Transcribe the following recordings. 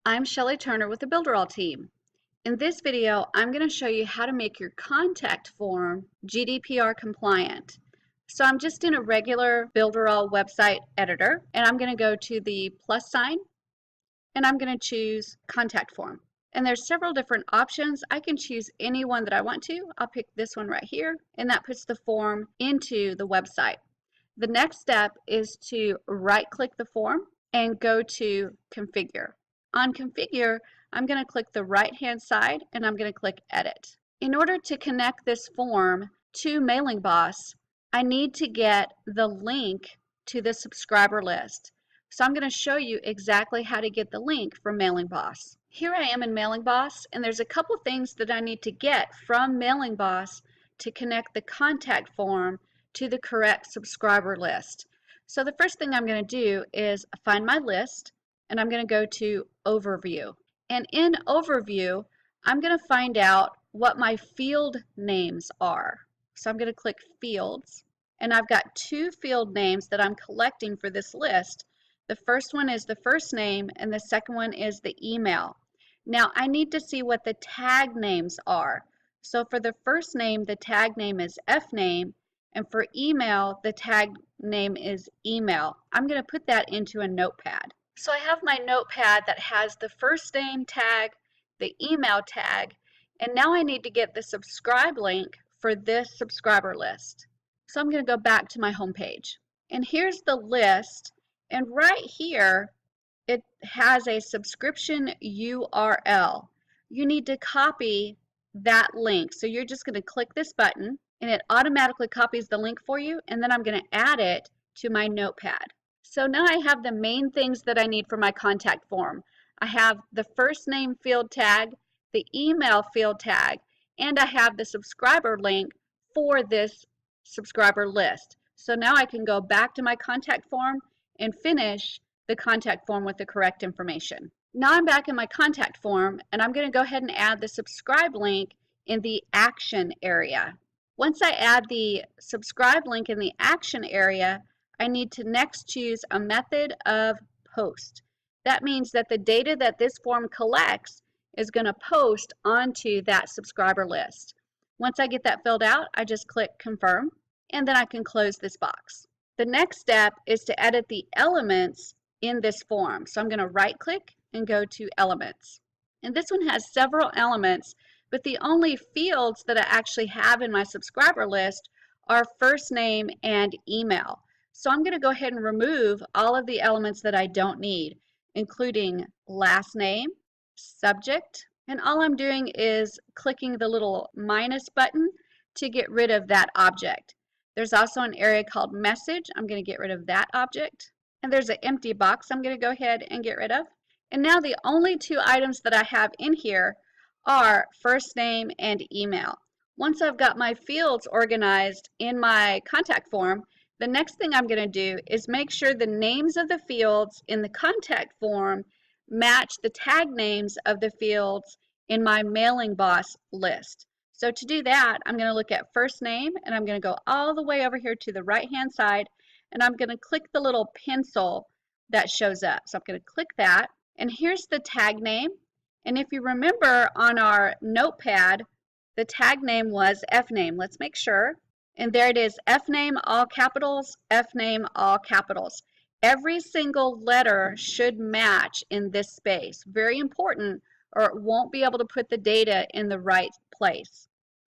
I'm Shelley Turner with the Builderall team. In this video, I'm going to show you how to make your contact form GDPR compliant. So I'm just in a regular Builderall website editor, and I'm going to go to the plus sign, and I'm going to choose contact form. And there's several different options. I can choose any one that I want to. I'll pick this one right here, and that puts the form into the website. The next step is to right-click the form and go to Configure. On Configure, I'm going to click the right-hand side and I'm going to click Edit. In order to connect this form to Mailing Boss, I need to get the link to the subscriber list. So I'm going to show you exactly how to get the link from Mailing Boss. Here I am in Mailing Boss, and there's a couple things that I need to get from Mailing Boss to connect the contact form to the correct subscriber list. So the first thing I'm going to do is find my list, and I'm going to go to Overview. And in Overview, I'm going to find out what my field names are. So I'm going to click Fields, and I've got two field names that I'm collecting for this list. The first one is the first name, and the second one is the email. Now I need to see what the tag names are. So for the first name, the tag name is fname, and for email, the tag name is email. I'm going to put that into a notepad. So I have my notepad that has the first name tag, the email tag, and now I need to get the subscribe link for this subscriber list. So I'm going to go back to my home page. And here's the list, and right here it has a subscription URL. You need to copy that link. So you're just going to click this button, and it automatically copies the link for you, and then I'm going to add it to my notepad. So now I have the main things that I need for my contact form. I have the first name field tag, the email field tag, and I have the subscriber link for this subscriber list. So now I can go back to my contact form and finish the contact form with the correct information. Now I'm back in my contact form, and I'm going to go ahead and add the subscribe link in the action area. Once I add the subscribe link in the action area, I need to next choose a method of post. That means that the data that this form collects is going to post onto that subscriber list. Once I get that filled out, I just click confirm, and then I can close this box. The next step is to edit the elements in this form. So I'm going to right click and go to elements. And this one has several elements, but the only fields that I actually have in my subscriber list are first name and email. So I'm going to go ahead and remove all of the elements that I don't need, including last name, subject, and all I'm doing is clicking the little minus button to get rid of that object. There's also an area called message. I'm going to get rid of that object. And there's an empty box I'm going to go ahead and get rid of. And now the only two items that I have in here are first name and email. Once I've got my fields organized in my contact form, the next thing I'm going to do is make sure the names of the fields in the contact form match the tag names of the fields in my Mailing Boss list. So to do that, I'm going to look at first name, and I'm going to go all the way over here to the right hand side, and I'm going to click the little pencil that shows up. So I'm going to click that, and here's the tag name. And if you remember on our notepad, the tag name was fname. Let's make sure. And there it is, fname all capitals, fname all capitals. Every single letter should match in this space. Very important, or it won't be able to put the data in the right place.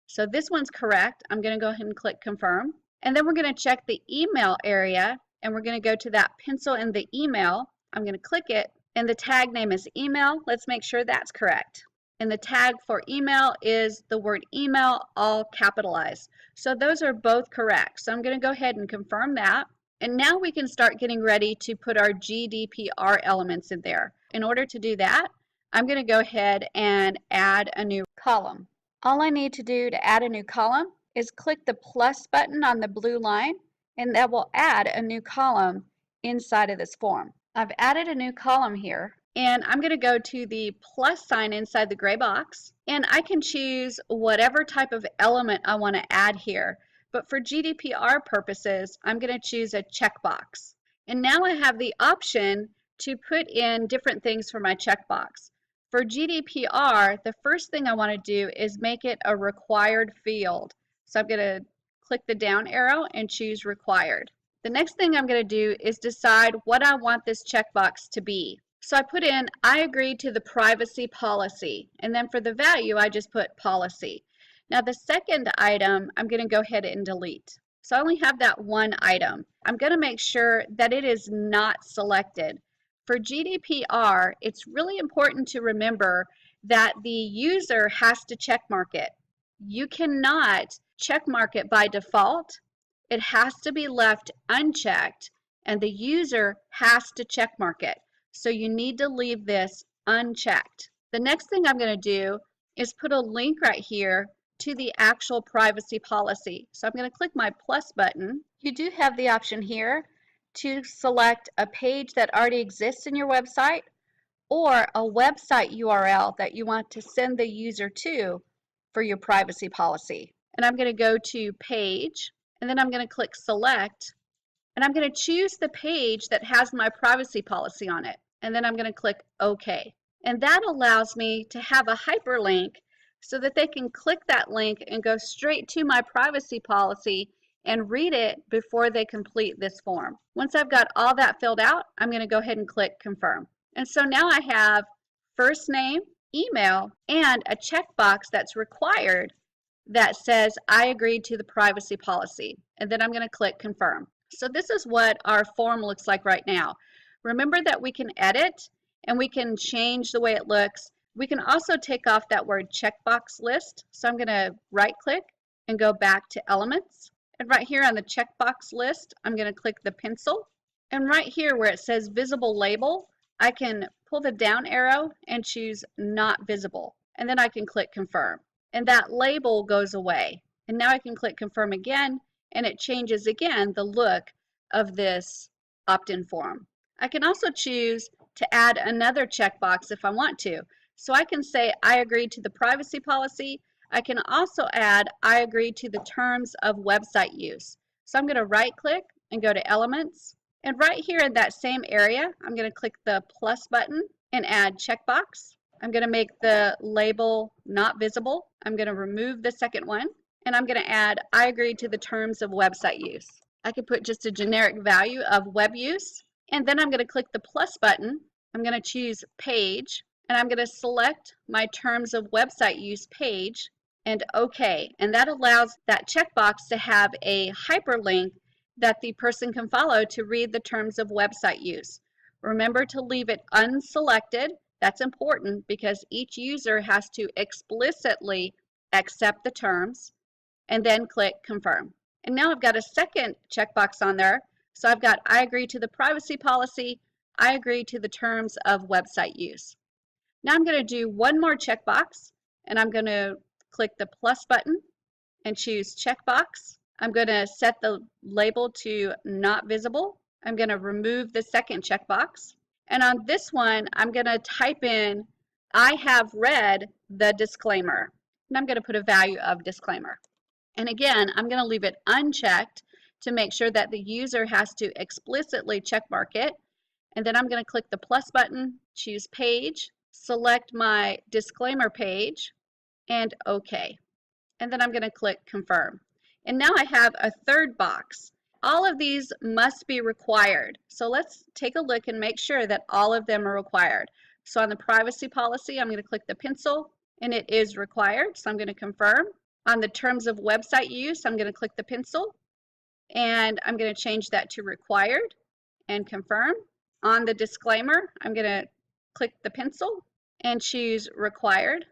So this one's correct. I'm going to go ahead and click confirm. And then we're going to check the email area, and we're going to go to that pencil in the email. I'm going to click it, and the tag name is email. Let's make sure that's correct. And the tag for email is the word email, all capitalized. So those are both correct. So I'm going to go ahead and confirm that. And now we can start getting ready to put our GDPR elements in there. In order to do that, I'm going to go ahead and add a new column. All I need to do to add a new column is click the plus button on the blue line, and that will add a new column inside of this form. I've added a new column here, and I'm going to go to the plus sign inside the gray box, and I can choose whatever type of element I want to add here. But for GDPR purposes, I'm going to choose a checkbox. And now I have the option to put in different things for my checkbox. For GDPR, the first thing I want to do is make it a required field. So I'm going to click the down arrow and choose required. The next thing I'm going to do is decide what I want this checkbox to be. So I put in, I agree to the privacy policy. And then for the value, I just put policy. Now the second item, I'm going to go ahead and delete. So I only have that one item. I'm going to make sure that it is not selected. For GDPR, it's really important to remember that the user has to checkmark it. You cannot checkmark it by default. It has to be left unchecked, and the user has to checkmark it. So you need to leave this unchecked. The next thing I'm going to do is put a link right here to the actual privacy policy. So I'm going to click my plus button. You do have the option here to select a page that already exists in your website or a website URL that you want to send the user to for your privacy policy. And I'm going to go to page, and then I'm going to click select, and I'm going to choose the page that has my privacy policy on it, and then I'm going to click OK. And that allows me to have a hyperlink so that they can click that link and go straight to my privacy policy and read it before they complete this form. Once I've got all that filled out, I'm going to go ahead and click confirm. And so now I have first name, email, and a checkbox that's required that says I agree to the privacy policy. And then I'm going to click confirm. So this is what our form looks like right now. Remember that we can edit and we can change the way it looks. We can also take off that word checkbox list. So I'm going to right click and go back to elements. And right here on the checkbox list, I'm going to click the pencil. And right here where it says visible label, I can pull the down arrow and choose not visible. And then I can click confirm. And that label goes away. And now I can click confirm again, and it changes again the look of this opt-in form. I can also choose to add another checkbox if I want to. So I can say I agree to the privacy policy. I can also add I agree to the terms of website use. So I'm going to right click and go to elements, and right here in that same area I'm going to click the plus button and add checkbox. I'm going to make the label not visible. I'm going to remove the second one, and I'm going to add I agree to the terms of website use. I could put just a generic value of web use, and then I'm going to click the plus button. I'm going to choose page, and I'm going to select my terms of website use page and OK. And that allows that checkbox to have a hyperlink that the person can follow to read the terms of website use. Remember to leave it unselected. That's important because each user has to explicitly accept the terms and then click confirm. And now I've got a second checkbox on there. So I've got I agree to the privacy policy. I agree to the terms of website use. Now I'm going to do one more checkbox, and I'm going to click the plus button and choose checkbox. I'm going to set the label to not visible. I'm going to remove the second checkbox. And on this one, I'm going to type in I have read the disclaimer. And I'm going to put a value of disclaimer. And again, I'm going to leave it unchecked to make sure that the user has to explicitly checkmark it. And then I'm going to click the plus button, choose page, select my disclaimer page, and OK. And then I'm going to click confirm. And now I have a third box. All of these must be required. So let's take a look and make sure that all of them are required. So on the privacy policy, I'm going to click the pencil, and it is required. So I'm going to confirm. On the terms of website use, I'm going to click the pencil, and I'm going to change that to required and confirm. On the disclaimer, I'm going to click the pencil and choose required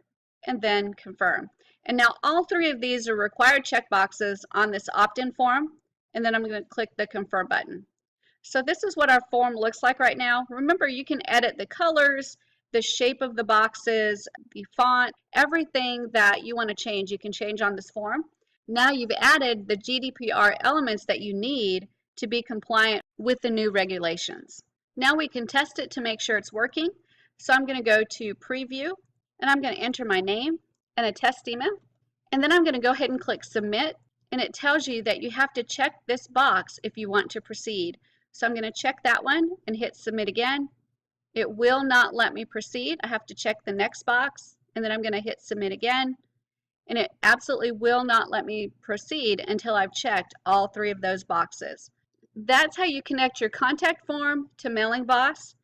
and then confirm. And now all three of these are required checkboxes on this opt-in form, and then I'm going to click the confirm button. So this is what our form looks like right now. Remember, you can edit the colors, the shape of the boxes, the font, everything that you want to change, you can change on this form. Now you've added the GDPR elements that you need to be compliant with the new regulations. Now we can test it to make sure it's working. So I'm going to go to preview, and I'm going to enter my name and a test email, and then I'm going to go ahead and click submit, and it tells you that you have to check this box if you want to proceed. So I'm going to check that one and hit submit again, It will not let me proceed. I have to check the next box, and then I'm going to hit submit again. And it absolutely will not let me proceed until I've checked all 3 of those boxes. That's how you connect your contact form to Mailing Boss,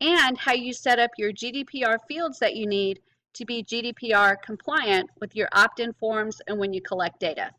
and how you set up your GDPR fields that you need to be GDPR compliant with your opt-in forms and when you collect data.